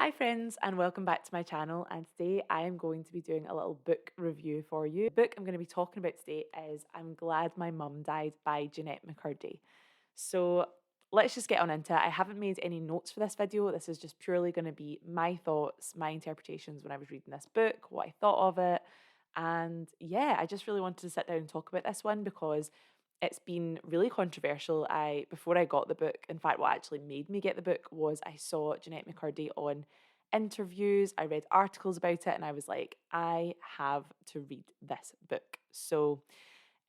Hi friends and welcome back to my channel, and today I am going to be doing a little book review for you. The book I'm going to be talking about today is I'm Glad My Mum Died by Jennette McCurdy. So let's just get on into it. I haven't made any notes for this video. This is just purely going to be my thoughts, my interpretations when I was reading this book, what I thought of it. And yeah, I just really wanted to sit down and talk about this one because it's been really controversial. Before I got the book, in fact, what actually made me get the book was I saw Jennette McCurdy on interviews, I read articles about it, and I was like, I have to read this book. So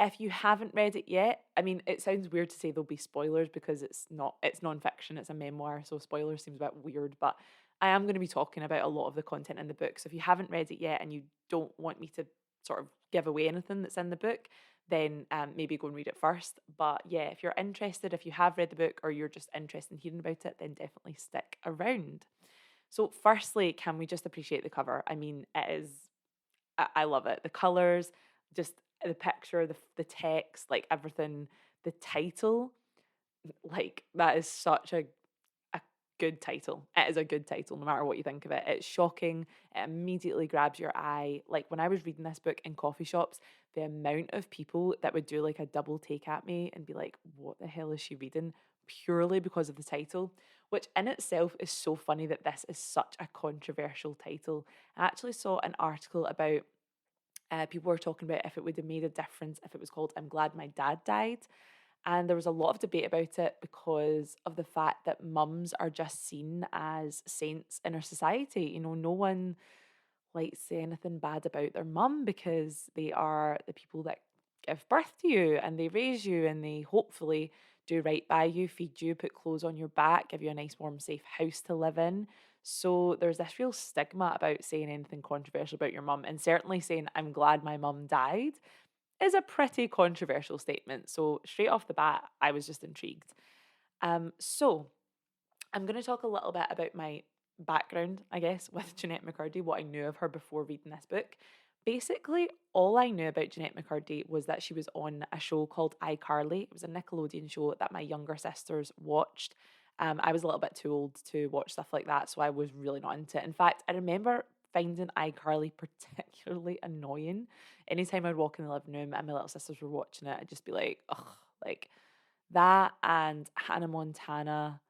if you haven't read it yet, I mean, it sounds weird to say there'll be spoilers because it's non-fiction, it's a memoir, so spoilers seems a bit weird, but I am going to be talking about a lot of the content in the book. So if you haven't read it yet and you don't want me to sort of give away anything that's in the book, then maybe go and read it first. But yeah, if you're interested, if you have read the book or you're just interested in hearing about it, then definitely stick around. So firstly, can we just appreciate the cover? I mean, it is, I love it. The colours, just the picture, the text, like everything, the title, like that is such a good title. It is a good title, no matter what you think of it. It's shocking. It immediately grabs your eye. Like when I was reading this book in coffee shops, the amount of people that would do like a double take at me and be like, what the hell is she reading? Purely because of the title, which in itself is so funny that this is such a controversial title. I actually saw an article about people were talking about if it would have made a difference if it was called I'm Glad My Dad Died. And there was a lot of debate about it because of the fact that mums are just seen as saints in our society. You know, no one likes to say anything bad about their mum because they are the people that give birth to you and they raise you and they hopefully do right by you, feed you, put clothes on your back, give you a nice, warm, safe house to live in. So there's this real stigma about saying anything controversial about your mum, and certainly saying, I'm glad my mum died is a pretty controversial statement. So straight off the bat, I was just intrigued. So I'm going to talk a little bit about my background, I guess, with Jennette McCurdy, what I knew of her before reading this book. Basically, all I knew about Jennette McCurdy was that she was on a show called iCarly. It was a Nickelodeon show that my younger sisters watched. I was a little bit too old to watch stuff like that, so I was really not into it. In fact, I remember finding iCarly particularly annoying. Anytime I'd walk in the living room and my little sisters were watching it, I'd just be like, ugh, like that and Hannah Montana,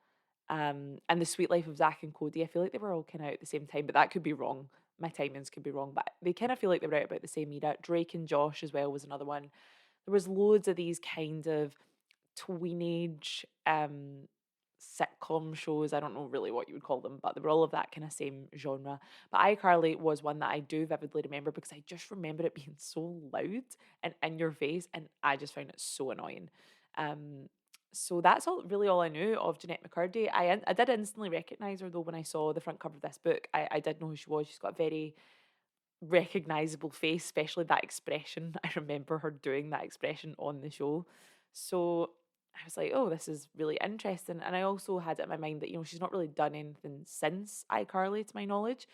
and The Sweet Life of Zach and Cody. I feel like they were all kind of out at the same time, but that could be wrong. My timings could be wrong, but they kind of feel like they were out about the same era. Drake and Josh as well was another one. There was loads of these kind of tweenage sitcom shows. I don't know really what you would call them, but they were all of that kind of same genre. But iCarly was one that I do vividly remember because I just remember it being so loud and in your face, and I just found it so annoying. Um, so that's all I knew of Jennette McCurdy. I did instantly recognise her though when I saw the front cover of this book. I did know who she was. She's got a very recognisable face, especially that expression. I remember her doing that expression on the show. So I was like, oh, this is really interesting. And I also had it in my mind that, you know, she's not really done anything since iCarly to my knowledge.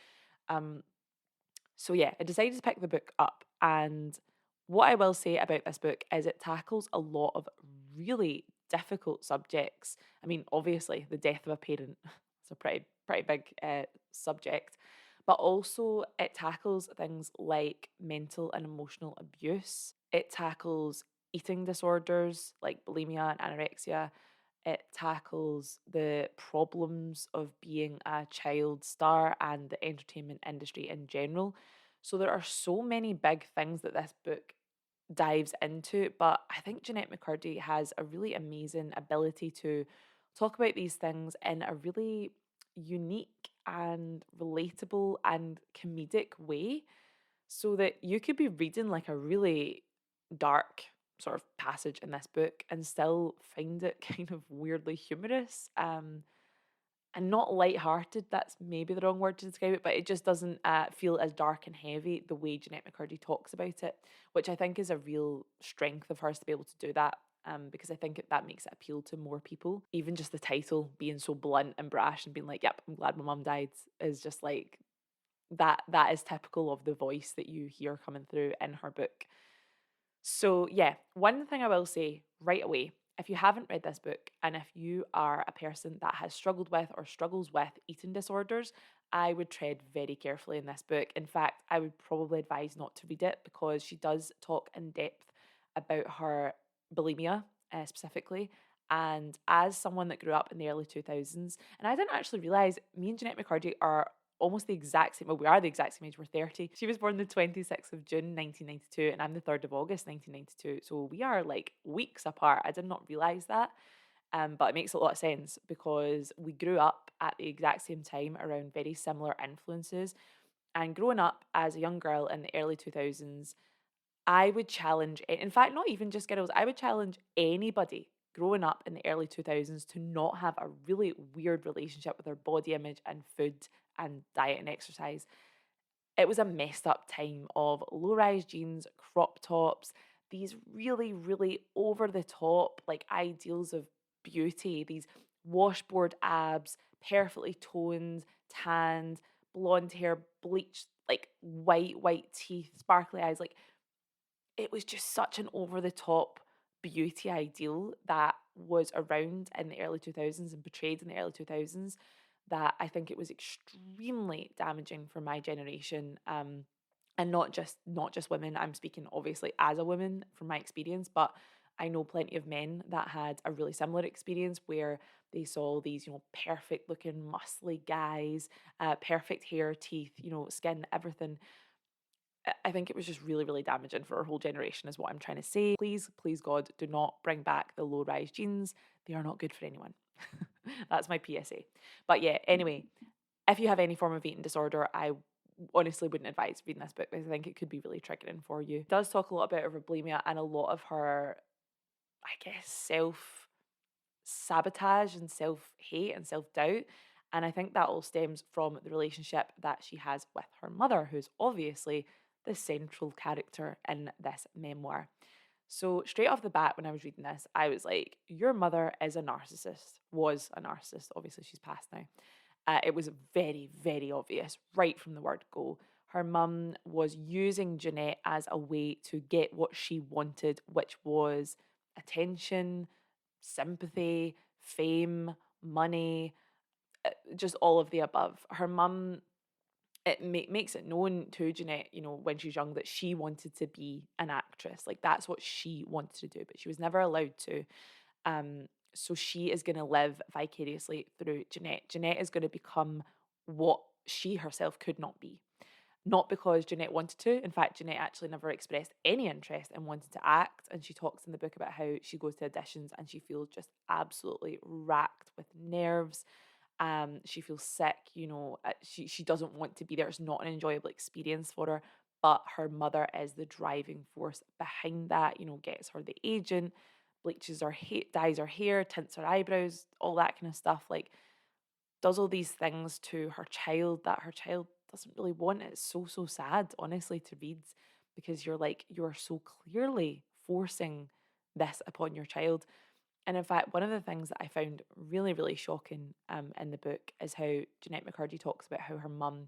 Um, so yeah, I decided to pick the book up. And what I will say about this book is it tackles a lot of really difficult subjects. I mean, obviously, the death of a parent is a pretty big subject, but also it tackles things like mental and emotional abuse. It tackles eating disorders like bulimia and anorexia. It tackles the problems of being a child star and the entertainment industry in general. So there are so many big things that this book dives into, but I think Jennette McCurdy has a really amazing ability to talk about these things in a really unique and relatable and comedic way so that you could be reading like a really dark sort of passage in this book and still find it kind of weirdly humorous and not light-hearted. That's maybe the wrong word to describe it, but it just doesn't feel as dark and heavy the way Jennette McCurdy talks about it, which I think is a real strength of hers to be able to do that. Because I think that makes it appeal to more people. Even just the title being so blunt and brash and being like, "Yep, I'm glad my mum died," is just like that is typical of the voice that you hear coming through in her book. So yeah, one thing I will say right away if you haven't read this book, and if you are a person that has struggled with or struggles with eating disorders, I would tread very carefully in this book. In fact, I would probably advise not to read it because she does talk in depth about her bulimia specifically. And as someone that grew up in the early 2000s, and I didn't actually realize me and Jennette McCurdy are almost the exact same. Well, we are the exact same age. We're 30. She was born the 26th of June, 1992, and I'm the 3rd of August, 1992. So we are like weeks apart. I did not realize that. But it makes a lot of sense because we grew up at the exact same time around very similar influences. And growing up as a young girl in the early 2000s, I would challenge, in fact, not even just girls, I would challenge anybody growing up in the early 2000s to not have a really weird relationship with their body image and food and diet and exercise. It was a messed up time of low rise jeans, crop tops, these really, really over the top, like ideals of beauty, these washboard abs, perfectly toned, tanned, blonde hair, bleached, like white teeth, sparkly eyes. Like it was just such an over the top beauty ideal that was around in the early 2000s and portrayed in the early 2000s that I think it was extremely damaging for my generation. And not just women. I'm speaking obviously as a woman from my experience, but I know plenty of men that had a really similar experience where they saw these, perfect looking, muscly guys, perfect hair, teeth, skin, everything. I think it was just really, really damaging for our whole generation, is what I'm trying to say. Please, please, God, do not bring back the low rise jeans. They are not good for anyone. That's my PSA. But yeah, anyway, if you have any form of eating disorder, I honestly wouldn't advise reading this book because I think it could be really triggering for you. It does talk a lot about her bulimia and a lot of her, I guess, self sabotage and self hate and self doubt. And I think that all stems from the relationship that she has with her mother, who's obviously the central character in this memoir. So, straight off the bat, when I was reading this, I was like, your mother is a narcissist, was a narcissist. Obviously, she's passed now. It was very, very obvious right from the word go. Her mum was using Jennette as a way to get what she wanted, which was attention, sympathy, fame, money, just all of the above. Her mum, makes it known to Jennette, when she's young, that she wanted to be an actress. Like that's what she wanted to do, but she was never allowed to. So she is going to live vicariously through Jennette. Jennette is going to become what she herself could not be. Not because Jennette wanted to. In fact, Jennette actually never expressed any interest in wanting to act. And she talks in the book about how she goes to auditions and she feels just absolutely racked with nerves. She feels sick, she doesn't want to be there. It's not an enjoyable experience for her. But her mother is the driving force behind that, gets her the agent, bleaches her hair, dyes her hair, tints her eyebrows, all that kind of stuff. Like, does all these things to her child that her child doesn't really want. It's so, so sad, honestly, to read because you're like, you're so clearly forcing this upon your child. And in fact, one of the things that I found really, really shocking in the book is how Jennette McCurdy talks about how her mum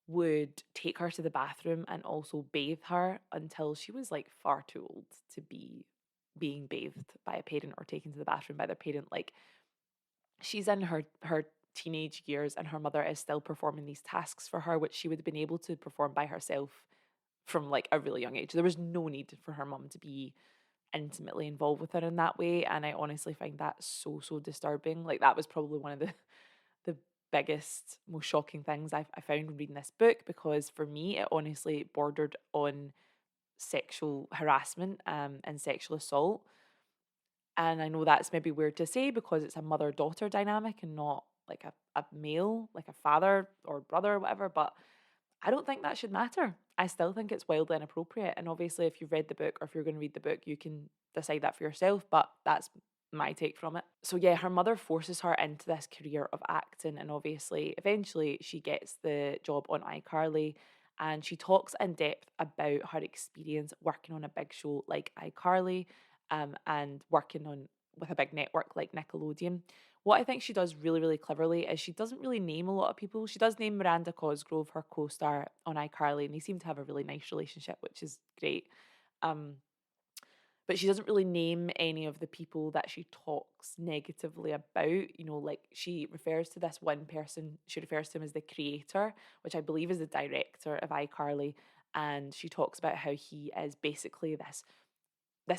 would take her to the bathroom and also bathe her until she was like far too old to be being bathed by a parent or taken to the bathroom by their parent. Like she's in her teenage years and her mother is still performing these tasks for her, which she would have been able to perform by herself from like a really young age. There was no need for her mum to be intimately involved with her in that way. And I honestly find that so, so disturbing. Like that was probably one of the biggest, most shocking things I found when reading this book, because for me, it honestly bordered on sexual harassment and sexual assault. And I know that's maybe weird to say because it's a mother daughter dynamic and not like a male, like a father or brother or whatever. But I don't think that should matter. I still think it's wildly inappropriate. And obviously, if you've read the book or if you're going to read the book, you can decide that for yourself. But that's my take from it. So, yeah, her mother forces her into this career of acting. And obviously, eventually, she gets the job on iCarly. And she talks in depth about her experience working on a big show like iCarly and working on with a big network like Nickelodeon. What I think she does really, really cleverly is she doesn't really name a lot of people. She does name Miranda Cosgrove, her co-star on iCarly, and they seem to have a really nice relationship, which is great. Um, but she doesn't really name any of the people that she talks negatively about. Like she refers to this one person, she refers to him as the creator, which I believe is the director of iCarly. And she talks about how he is basically this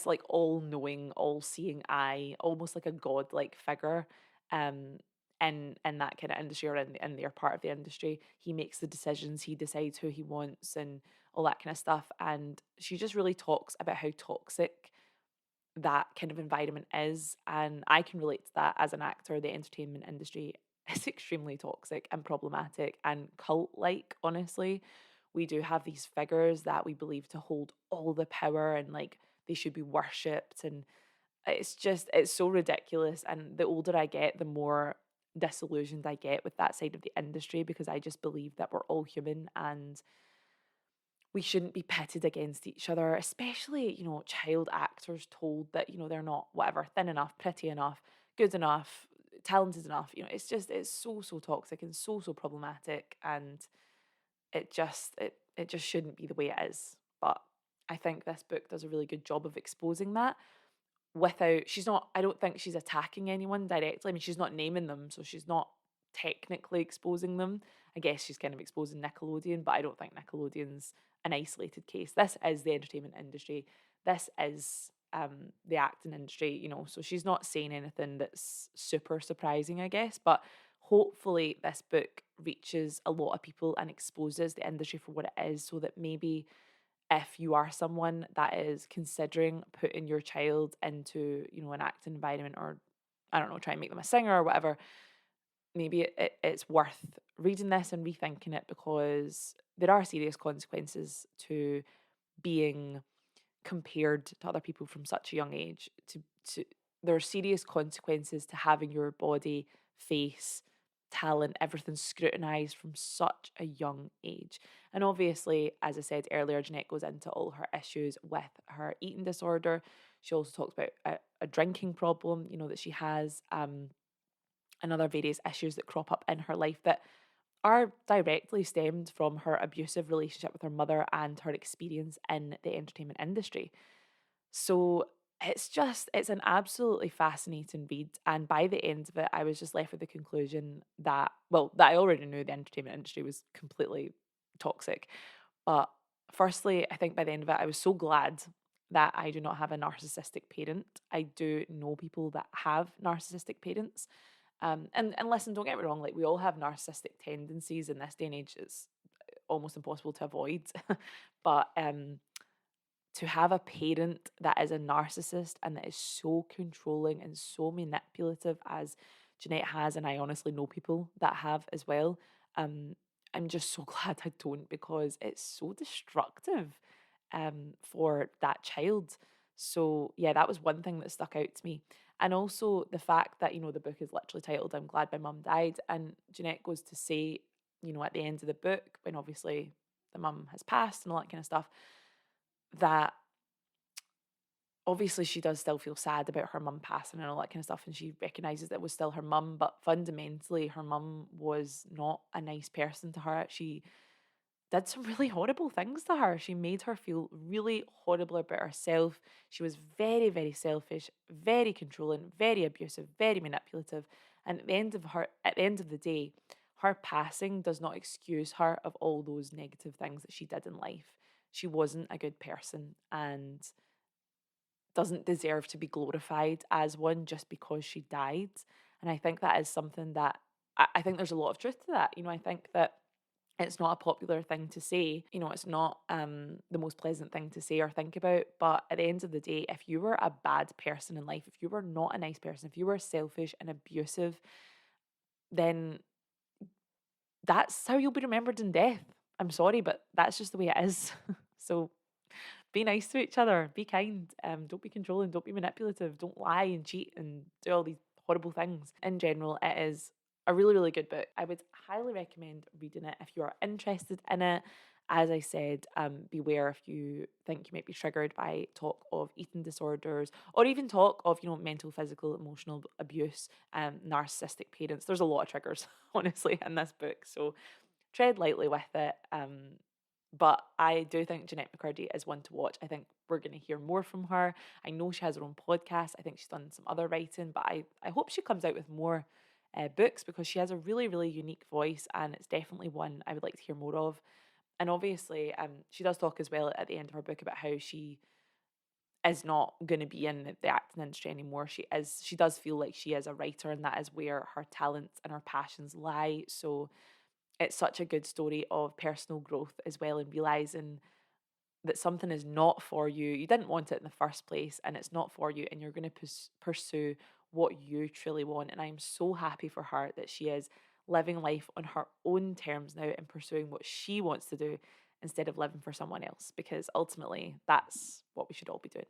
like all-knowing, all-seeing eye, almost like a god-like figure, um, in that kind of industry, or in their part of the industry. He makes the decisions, he decides who he wants, and all that kind of stuff. And she just really talks about how toxic that kind of environment is. And I can relate to that as an actor. The entertainment industry is extremely toxic and problematic and cult like, honestly. We do have these figures that we believe to hold all the power, and like they should be worshipped. And it's so ridiculous. And the older I get, the more disillusioned I get with that side of the industry, because I just believe that we're all human and we shouldn't be pitted against each other, especially, child actors told that, they're not whatever, thin enough, pretty enough, good enough, talented enough. It's so, so toxic and so, so problematic. And it just shouldn't be the way it is. But I think this book does a really good job of exposing that without, she's not, I don't think she's attacking anyone directly. I mean, she's not naming them, so she's not technically exposing them. I guess she's kind of exposing Nickelodeon, but I don't think Nickelodeon's an isolated case. This is the entertainment industry. This is the acting industry, so she's not saying anything that's super surprising, I guess. But hopefully this book reaches a lot of people and exposes the industry for what it is, so that maybe if you are someone that is considering putting your child into, an acting environment, or I don't know, try and make them a singer or whatever, maybe it's worth reading this and rethinking it, because there are serious consequences to being compared to other people from such a young age. To There are serious consequences to having your body, face, talent, everything scrutinized from such a young age. And obviously, as I said earlier, Jennette goes into all her issues with her eating disorder. She also talks about a drinking problem, that she has, and other various issues that crop up in her life that are directly stemmed from her abusive relationship with her mother and her experience in the entertainment industry. So it's an absolutely fascinating read. And by the end of it, I was just left with the conclusion that, well, that I already knew the entertainment industry was completely toxic. But firstly, I think by the end of it, I was so glad that I do not have a narcissistic parent. I do know people that have narcissistic parents. And listen, don't get me wrong, like we all have narcissistic tendencies in this day and age. It's almost impossible to avoid. But to have a parent that is a narcissist and that is so controlling and so manipulative as Jennette has, and I honestly know people that have as well, I'm just so glad I don't, because it's so destructive for that child. So yeah, that was one thing that stuck out to me. And also the fact that, the book is literally titled I'm Glad My Mum Died. And Jennette goes to say, at the end of the book, when obviously the mum has passed and all that kind of stuff, that obviously she does still feel sad about her mum passing and all that kind of stuff. And she recognises that it was still her mum, but fundamentally her mum was not a nice person to her. She did some really horrible things to her. She made her feel really horrible about herself. She was very, very selfish, very controlling, very abusive, very manipulative. And at the end of the day, her passing does not excuse her of all those negative things that she did in life. She wasn't a good person and doesn't deserve to be glorified as one just because she died. And I think that is something that I think there's a lot of truth to that. I think that it's not a popular thing to say. It's not the most pleasant thing to say or think about. But at the end of the day, if you were a bad person in life, if you were not a nice person, if you were selfish and abusive, then that's how you'll be remembered in death. I'm sorry, but that's just the way it is. So be nice to each other, be kind, don't be controlling, don't be manipulative, don't lie and cheat and do all these horrible things. In general, it is a really, really good book. I would highly recommend reading it if you are interested in it. As I said, beware if you think you might be triggered by talk of eating disorders, or even talk of, mental, physical, emotional abuse, narcissistic parents. There's a lot of triggers, honestly, in this book. So tread lightly with it. But I do think Jennette McCurdy is one to watch. I think we're going to hear more from her. I know she has her own podcast. I think she's done some other writing, but I hope she comes out with more books because she has a really, really unique voice and it's definitely one I would like to hear more of. And obviously, she does talk as well at the end of her book about how she is not going to be in the acting industry anymore. She does feel like she is a writer and that is where her talents and her passions lie. So it's such a good story of personal growth as well and realizing that something is not for you. You didn't want it in the first place and it's not for you and you're going to pursue what you truly want. And I'm so happy for her that she is living life on her own terms now and pursuing what she wants to do instead of living for someone else because ultimately that's what we should all be doing.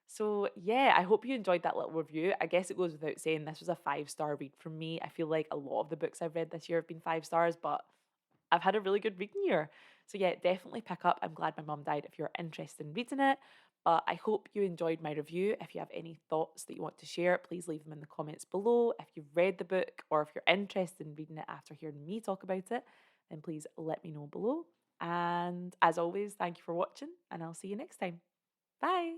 So, yeah, I hope you enjoyed that little review. I guess it goes without saying this was a 5-star read from me. I feel like a lot of the books I've read this year have been 5 stars, but I've had a really good reading year. So, yeah, definitely pick up I'm Glad My Mum Died if you're interested in reading it. But I hope you enjoyed my review. If you have any thoughts that you want to share, please leave them in the comments below. If you've read the book or if you're interested in reading it after hearing me talk about it, then please let me know below. And as always, thank you for watching, and I'll see you next time. Bye.